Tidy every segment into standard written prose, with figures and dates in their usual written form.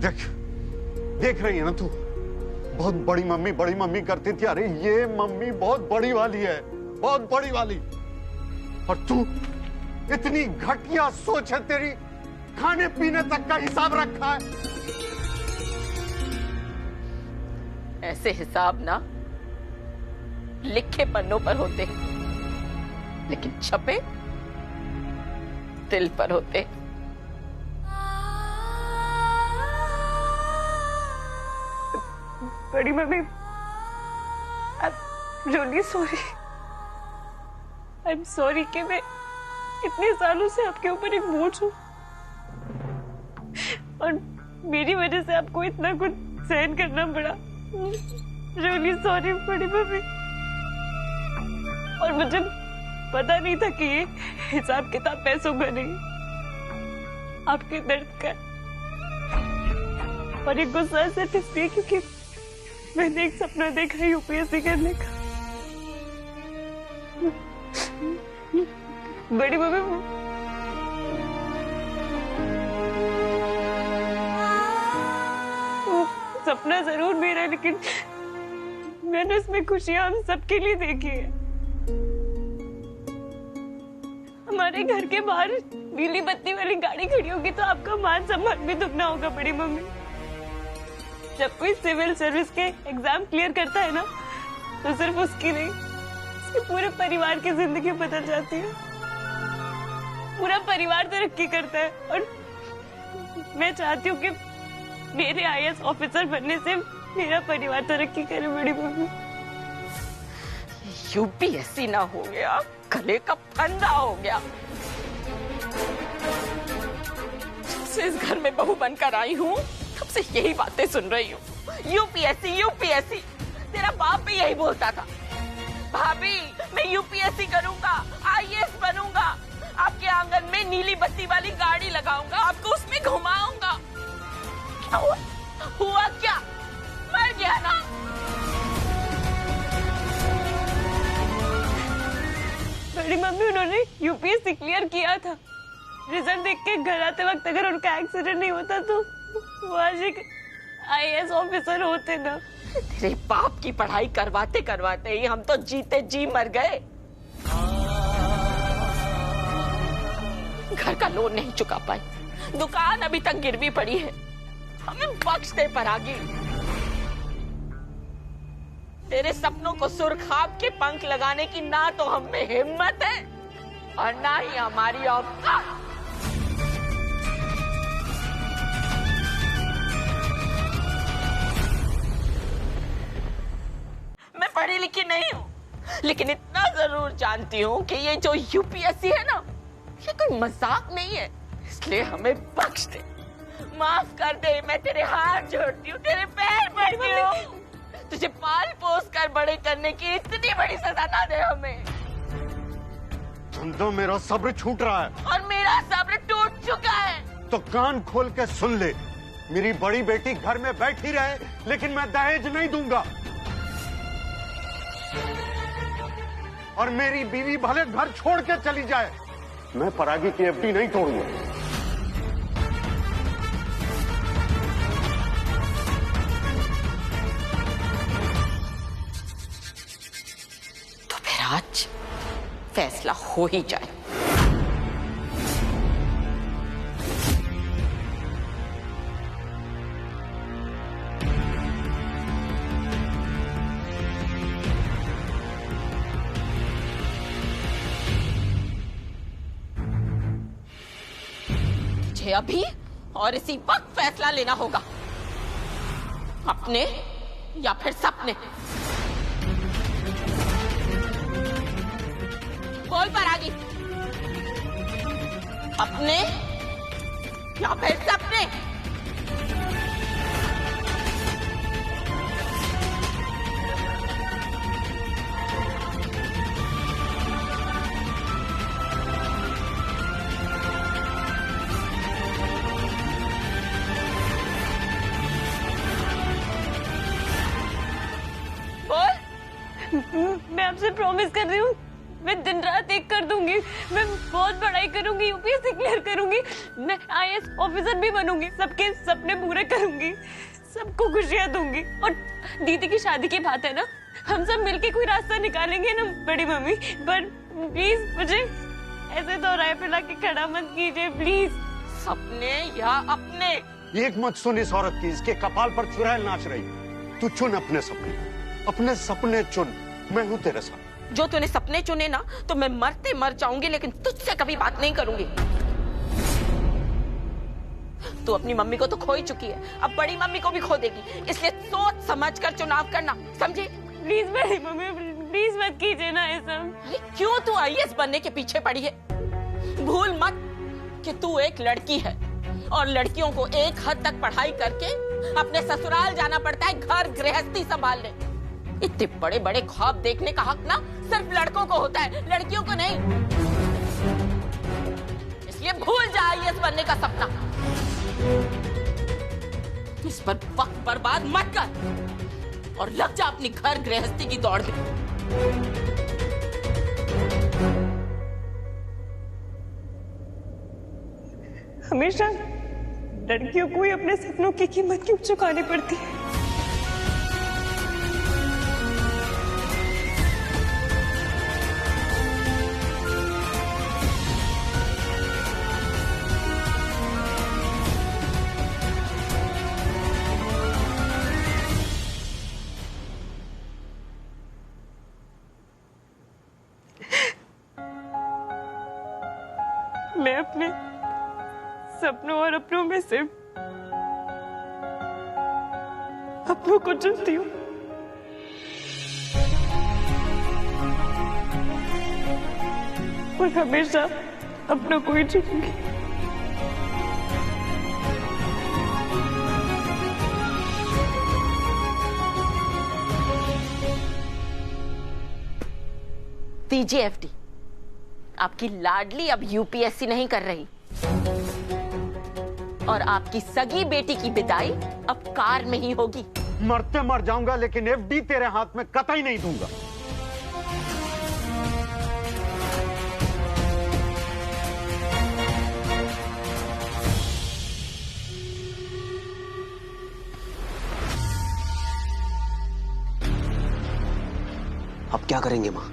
देख देख रही है ना तू, बहुत बड़ी मम्मी करती थी। अरे ये मम्मी बहुत बड़ी वाली है, बहुत बड़ी वाली। और तू, इतनी घटिया सोच है तेरी, खाने पीने तक का हिसाब रखा है। ऐसे हिसाब ना लिखे पन्नों पर होते, लेकिन छपे दिल पर होते। बड़ी mummy, I'm really sorry। I'm sorry कि मैं इतने सालों से आपके ऊपर एक बोझ हूँ और मेरी वजह से आपको इतना कुछ सहन करना पड़ा। Really sorry बड़ी मम्मी। और मुझे पता नहीं था कि ये हिसाब किताब पैसों का नहीं, आपके दर्द का। और ये गुस्सा सिर्फ इसलिए क्योंकि मैंने एक सपना देखा यूपीएससी करने का। बड़ी मम्मी, सपना जरूर मेरा है, लेकिन मैंने इसमें खुशियां हम सबके लिए देखी है। हमारे घर के बाहर नीली बत्ती वाली गाड़ी खड़ी होगी तो आपका मान सम्मान भी दुगना होगा बड़ी मम्मी। जब कोई सिविल सर्विस के एग्जाम क्लियर करता है ना, तो सिर्फ उसकी नहीं, उसके पूरे परिवार की जिंदगी बदल जाती है। पूरा परिवार तरक्की करता है। और मैं चाहती हूँ कि मेरे आईएएस ऑफिसर बनने से मेरा परिवार तरक्की करे बड़ी मम्मी। यूपीएससी ना हो गया, गले का फंदा हो गया। जब से इस घर में बहू बनकर आई हूँ, तब से यही बातें सुन रही हूँ। यूपीएससी यूपीएससी, तेरा बाप भी यही बोलता था। भाभी मैं यूपीएससी करूंगा, आईएएस बनूंगा, आपके आंगन में नीली बत्ती वाली गाड़ी लगाऊंगा, आपको उसमें घुमाऊंगा। क्या हुआ? हुआ क्या? मर गया ना। बड़ी मम्मी, उन्होंने यूपीएससी क्लियर किया था। रिजल्ट देख के घर आते वक्त अगर उनका एक्सीडेंट नहीं होता तो वो आज एक आईएएस ऑफिसर होते ना। तेरे बाप की पढ़ाई करवाते करवाते ही हम तो जीते जी मर गए। घर का लोन नहीं चुका पाई, दुकान अभी तक गिरवी पड़ी है, हमें बख्श दे परागी। तेरे सपनों को सुरखाब के पंख लगाने की ना तो हम में हिम्मत है और ना ही हमारी औकात। मैं पढ़ी लिखी नहीं हूँ, लेकिन इतना जरूर जानती हूँ कि ये जो यूपीएससी है ना, ये कोई मजाक नहीं है। इसलिए हमें बख्श दे, माफ कर दे। मैं तेरे हाथ जोड़ती हूँ, तेरे पैर पड़ती हूँ। तुझे पाल पोस कर बड़े करने की इतनी बड़ी सजा ना दे हमें। सुन तो, मेरा सब्र छूट रहा है और मेरा सब्र टूट चुका है। तो कान खोल के सुन ले, मेरी बड़ी बेटी घर में बैठी रहे, लेकिन मैं दहेज नहीं दूंगा। और मेरी बीवी भले घर छोड़ के चली जाए, मैं परागी की एफडी नहीं तोड़ूंगा। तो फिर आज फैसला हो ही जाए। मुझे अभी और इसी वक्त फैसला लेना होगा, अपने या फिर सपने। बोल परागी, अपने या फिर सपने। मैं आपसे प्रॉमिस कर रही हूँ मैं दिन रात एक कर दूंगी, मैं बहुत पढ़ाई करूंगी, यूपीएससी क्लियर करूंगी, मैं आईएएस ऑफिसर भी बनूंगी, सबके सपने पूरे करूंगी, सबको खुशियां दूंगी। और दीदी की शादी की बात है ना, हम सब मिलके कोई रास्ता निकालेंगे ना बड़ी मम्मी। पर प्लीज मुझे ऐसे दोहराए फैला के खड़ा मत कीजिए प्लीज। सपने या अपने? एक मत सुन इस औरत की, इसके कपाल पर चुड़ैल नाच रही। तू चुन अपने सपने, अपने सपने चुन, मैं हूं तेरे साथ। जो तूने सपने चुने ना, तो मैं मरते मर जाऊंगी, लेकिन तुझसे कभी बात नहीं करूंगी। तू अपनी मम्मी को तो खो ही चुकी है, अब बड़ी मम्मी को भी खो देगी, इसलिए सोच समझ कर चुनाव करना, समझी? प्लीज बड़ी मम्मी, प्लीज मत कीजिए ना ये सब। क्यों तू आईएएस बनने के पीछे पड़ी है? भूल मत कि तू एक लड़की है, और लड़कियों को एक हद तक पढ़ाई करके अपने ससुराल जाना पड़ता है, घर गृहस्थी संभालने। इतने बड़े बड़े ख्वाब देखने का हक ना सिर्फ लड़कों को होता है, लड़कियों को नहीं। इसलिए भूल जा आईएएस बनने का सपना। इस पर वक्त बर्बाद मत कर और लग जा अपनी घर गृहस्थी की दौड़ में। हमेशा लड़कियों को ही अपने सपनों की कीमत क्यों चुकानी पड़ती है? मैं अपने सपनों और अपनों में से अपनों को चुनती हूँ। और हमेशा अपनों को ही चुनूंगी। TGFT, आपकी लाडली अब यूपीएससी नहीं कर रही, और आपकी सगी बेटी की विदाई अब कार में ही होगी। मरते मर जाऊंगा, लेकिन एफडी तेरे हाथ में कतई नहीं दूंगा। अब क्या करेंगे माँ?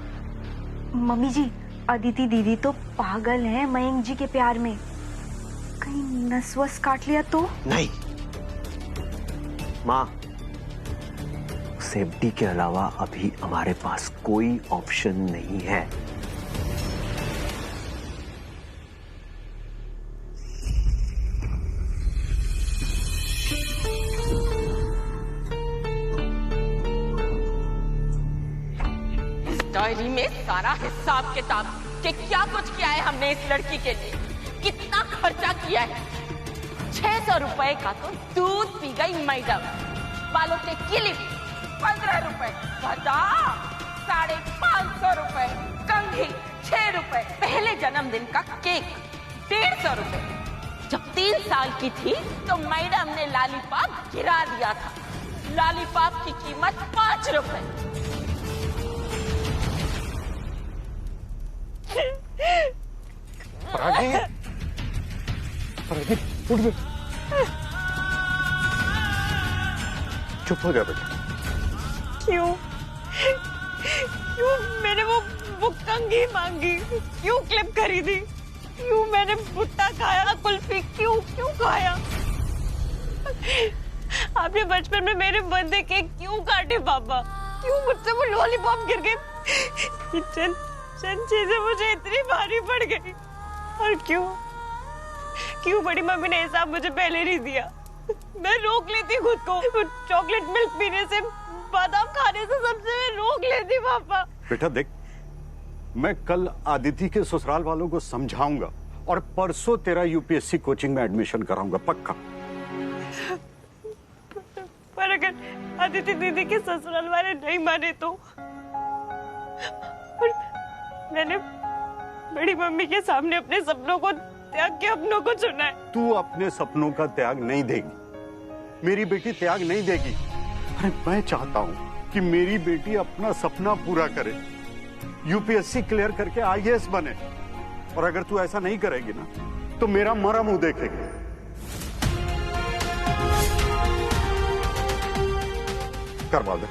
मम्मी जी, अदिति दीदी तो पागल हैं मयंक जी के प्यार में। कहीं नस-वस काट लिया तो? नहीं माँ, सेफ्टी के अलावा अभी हमारे पास कोई ऑप्शन नहीं है। डायरी में सारा हिसाब किताब कि क्या कुछ किया है हमने इस लड़की के लिए, कितना खर्चा किया है। 600 रुपए का तो दूध पी गई मैडम, बालों के क्लिप 15 रुपए, बादाम 550 रुपए, कंघी 6 रुपए, पहले जन्मदिन का केक 150 रुपए। जब 3 साल की थी तो मैडम ने लॉलीपॉप गिरा दिया था, लॉलीपॉप की कीमत 5 रुपए। परागी, परागी, उठ गए। चुप हो जा बेटा। क्यों? क्यों मैंने वो कंघी मांगी? क्यों क्लिप खरीदी? क्यों मैंने भुट्टा खाया, कुल्फी क्यों खाया? आपने बचपन में मेरे बर्थडे केक क्यों काटे पापा? क्यों मुझसे वो लॉलीपॉप गिर गए? चंद चीजें मुझे इतनी भारी पड़ गई। और क्यों बड़ी मम्मी ने हिसाब मुझे पहले नहीं दिया? मैं रोक लेती खुद को, चॉकलेट मिल्क पीने से, बादाम खाने से, सबसे मैं रोक लेती पापा। बेटा देख, मैं कल आदिति के ससुराल वालों को समझाऊंगा और परसों तेरा यूपीएससी कोचिंग में एडमिशन कराऊंगा, पक्का। पर अगर आदिति दीदी के ससुराल वाले नहीं माने तो? मैंने बड़ी मम्मी के सामने अपने सपनों को त्याग के अपनों को चुना है। तू अपने सपनों का त्याग नहीं देगी, मेरी बेटी त्याग नहीं देगी। अरे मैं चाहता हूँ कि मेरी बेटी अपना सपना पूरा करे, यूपीएससी क्लियर करके आईएएस बने। और अगर तू ऐसा नहीं करेगी ना तो मेरा मरा मुंह देखेगी। कर वादा।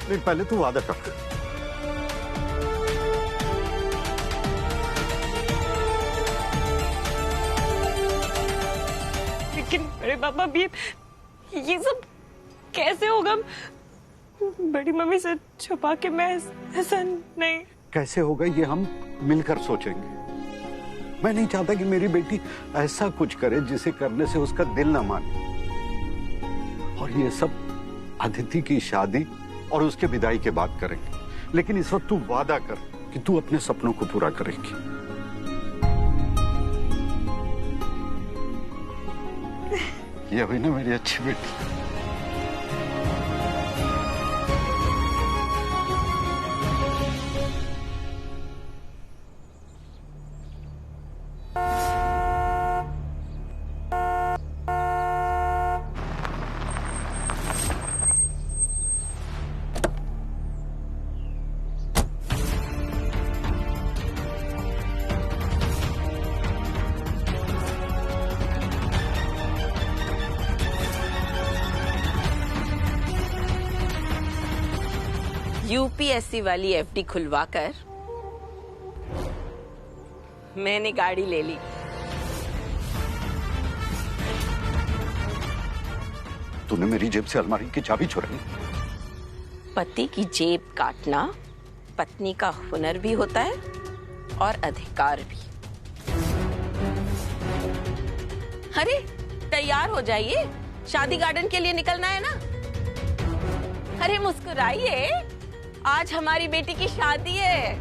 नहीं, पहले तू वादा कर। लेकिन बड़े पापा भी ये सब कैसे होगा? बड़ी मम्मी से छुपा के मैं ऐसा नहीं। कैसे होगा ये हम मिलकर सोचेंगे। मैं नहीं चाहता कि मेरी बेटी ऐसा कुछ करे जिसे करने से उसका दिल ना माने। और ये सब अदिति की शादी और उसके विदाई के बाद करेंगे। लेकिन इस वक्त तू वादा कर कि तू अपने सपनों को पूरा करेगी। ये अभी ना मेरी अच्छी बेटी। यूपीएससी वाली एफडी खुलवाकर मैंने गाड़ी ले ली। तूने मेरी जेब से अलमारी की चाबी चुराई। पति की जेब काटना पत्नी का हुनर भी होता है और अधिकार भी। अरे तैयार हो जाइए, शादी गार्डन के लिए निकलना है ना। अरे मुस्कुराइए, आज हमारी बेटी की शादी है।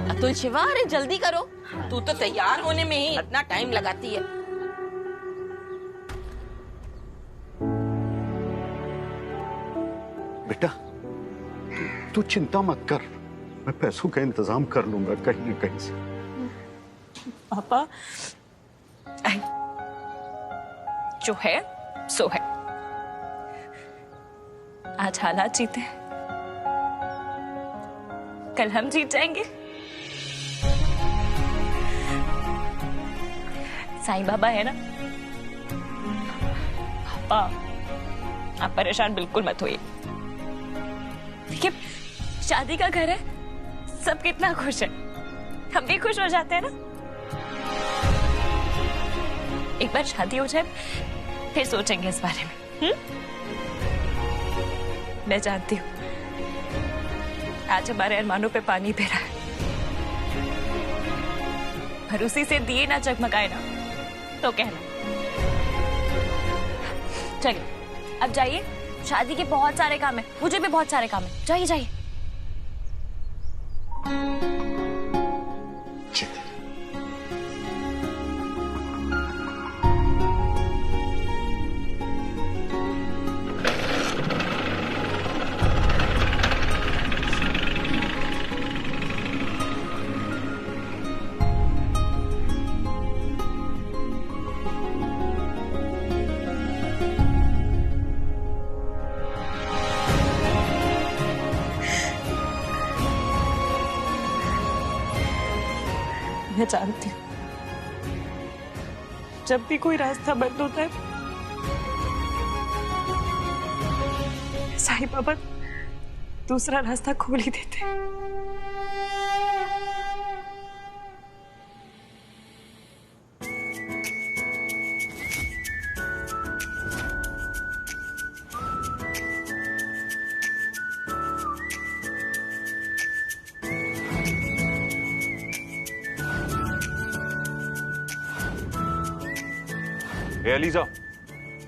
अतुल शिवा, अरे जल्दी करो, तू तो तैयार होने में ही इतना टाइम लगाती है। बेटा तू चिंता मत कर, मैं पैसों का इंतजाम कर लूंगा कहीं न कहीं से। पापा जो है सो है। आज हालात जीते, कल हम जीत जाएंगे। साईं बाबा है ना। पापा आप परेशान बिल्कुल मत होइए। देखिए शादी का घर है, सब कितना खुश है, हम भी खुश हो जाते हैं ना। एक बार शादी हो जाए फिर सोचेंगे इस बारे में। मैं जानती हूँ आज हमारे अरमानों पे पानी बह रहा है, पर उसी से दिए ना जगमगाए ना तो कहना। चलिए अब जाइए, शादी के बहुत सारे काम है, मुझे भी बहुत सारे काम है। जाइए जाइए। मैं जानती हूँ जब भी कोई रास्ता बंद होता है साईं बाबा दूसरा रास्ता खोल ही देते हैं। एलिजा,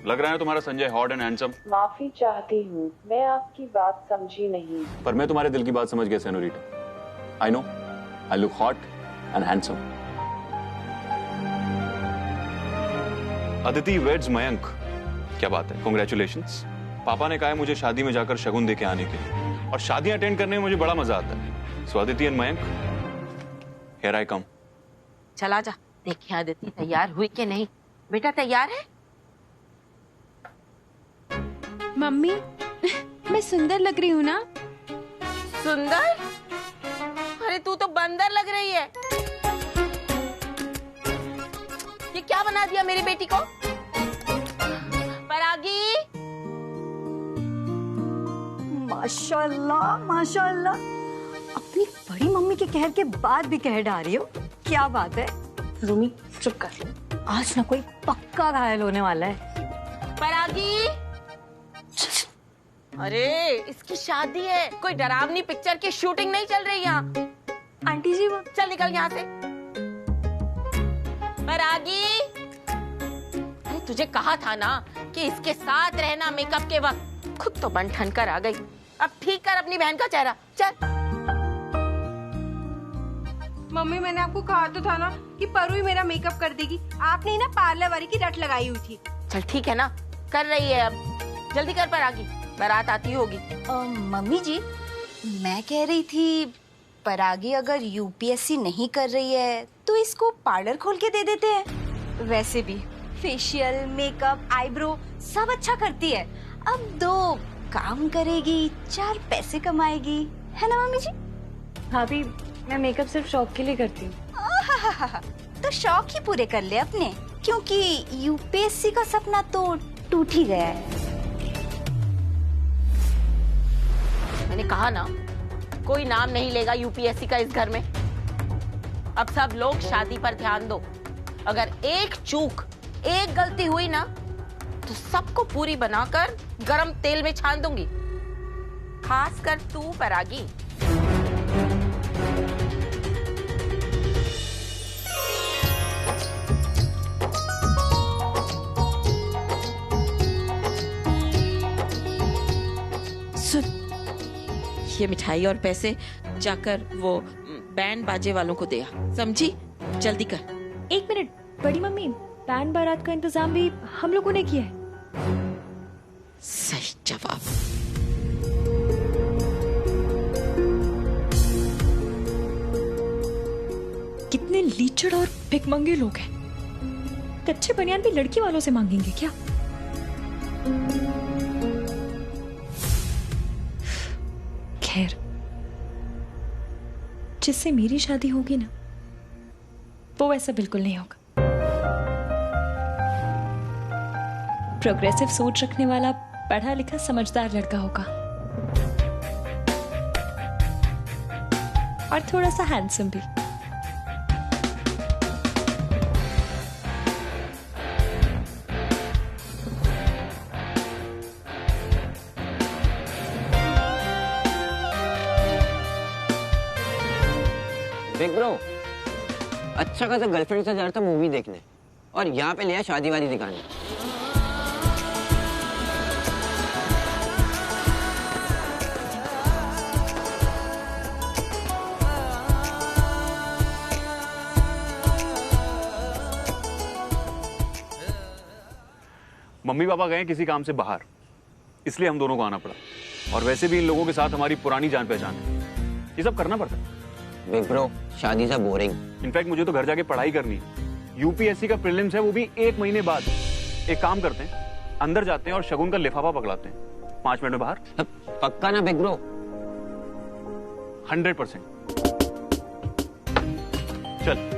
लग रहा है तुम्हारा संजय हॉट एंड हैंडसम। माफी चाहती हूँ, मैं आपकी बात समझी नहीं। पर मैं तुम्हारे दिल की बात समझ गया senorita. I know I look hot and handsome. Aditi weds Mayank, क्या बात है, कांग्रेचुलेशंस। पापा ने कहा है मुझे शादी में जाकर शगुन देके आने के लिए, और शादियां अटेंड करने में मुझे बड़ा मजा आता है। So Aditi and Mayank, here I come. चला जा, देखिए अदिति तैयार हुई कि नहीं। बेटा तैयार है? मम्मी मैं सुंदर लग रही हूँ ना? सुंदर? अरे तू तो बंदर लग रही है। ये क्या बना दिया मेरी बेटी को? परागी, माशाल्लाह माशाल्लाह, अपनी बड़ी मम्मी के कहर के बाद भी कह डाल रही हो, क्या बात है। रूमी चुप कर, आज ना कोई पक्का घायल होने वाला है। परागी, अरे इसकी शादी है, कोई डरावनी पिक्चर की शूटिंग नहीं चल रही यहाँ। आंटी जी वो चल निकल यहाँ से। परागी, अरे तुझे कहा था ना कि इसके साथ रहना मेकअप के वक्त। खुद तो बन ठन कर आ गई। अब ठीक कर अपनी बहन का चेहरा, चल। मम्मी मैंने आपको कहा तो था ना कि परू ही मेरा मेकअप कर देगी। आपने ही ना पार्लर वाली की रट लगाई हुई थी। चल ठीक है ना, कर रही है अब, जल्दी कर परागी, बारात आती होगी। मम्मी जी मैं कह रही थी, परागी अगर यूपीएससी नहीं कर रही है तो इसको पार्लर खोल के दे देते हैं। वैसे भी फेशियल, मेकअप, आईब्रो सब अच्छा करती है। अब 2 काम करेगी, 4 पैसे कमाएगी, है ना मम्मी जी? भाभी मैं मेकअप सिर्फ शौक के लिए करती हूँ। तो शौक ही पूरे कर ले अपने, क्योंकि यूपीएससी का सपना तो टूट ही गया है। मैंने कहा ना, कोई नाम नहीं लेगा यूपीएससी का इस घर में। अब सब लोग शादी पर ध्यान दो। अगर एक चूक, एक गलती हुई ना तो सबको पूरी बनाकर गरम तेल में छान दूंगी, खास कर तू परागी। सुन, ये मिठाई और पैसे जाकर वो बैंड बाजे वालों को दे आ, समझी? जल्दी कर। 1 मिनट, बड़ी मम्मी बैंड बारात का इंतजाम भी हम लोगों ने किया है। सही जवाब। कितने लीचड़ और भिखमंगे लोग हैं। कच्चे बनियान भी लड़की वालों से मांगेंगे क्या? खैर, जिससे मेरी शादी होगी ना वो वैसा बिल्कुल नहीं होगा। प्रोग्रेसिव सोच रखने वाला, पढ़ा लिखा समझदार लड़का होगा और थोड़ा सा हैंडसम भी। बिग ब्रो, अच्छा खासा गर्लफ्रेंड से जा रहा था मूवी देखने और यहाँ पे लिया शादी वाली दिखाने। मम्मी पापा गए किसी काम से बाहर, इसलिए हम दोनों को आना पड़ा। और वैसे भी इन लोगों के साथ हमारी पुरानी जान पहचान है, ये सब करना पड़ता है। बिग ब्रो, शादी से बोरिंग। इनफैक्ट मुझे तो घर जाके पढ़ाई करनी है। यूपीएससी का प्रीलिम्स है, वो भी 1 महीने बाद। एक काम करते हैं, अंदर जाते हैं और शगुन का लिफाफा पकड़ाते हैं। 5 मिनट में बाहर। पक्का ना बिग ब्रो? 100%। चल।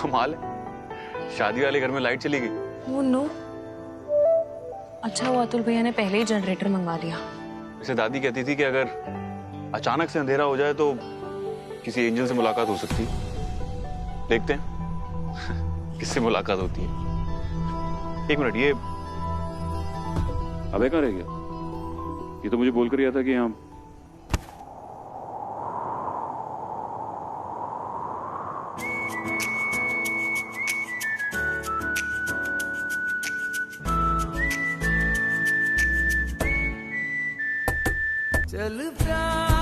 कमाल है, शादी वाले घर में लाइट चली गई। वो नो, अच्छा हुआ अतुल भैया ने पहले ही जनरेटर मंगवा लिया। वैसे दादी कहती थी कि अगर अचानक से अंधेरा हो जाए तो किसी एंजल से मुलाकात हो सकती है। देखते हैं किससे मुलाकात होती है। 1 मिनट, ये अबे कहाँ रह गया? ये तो मुझे बोल कर गया था कि यहाँ। चल प्यार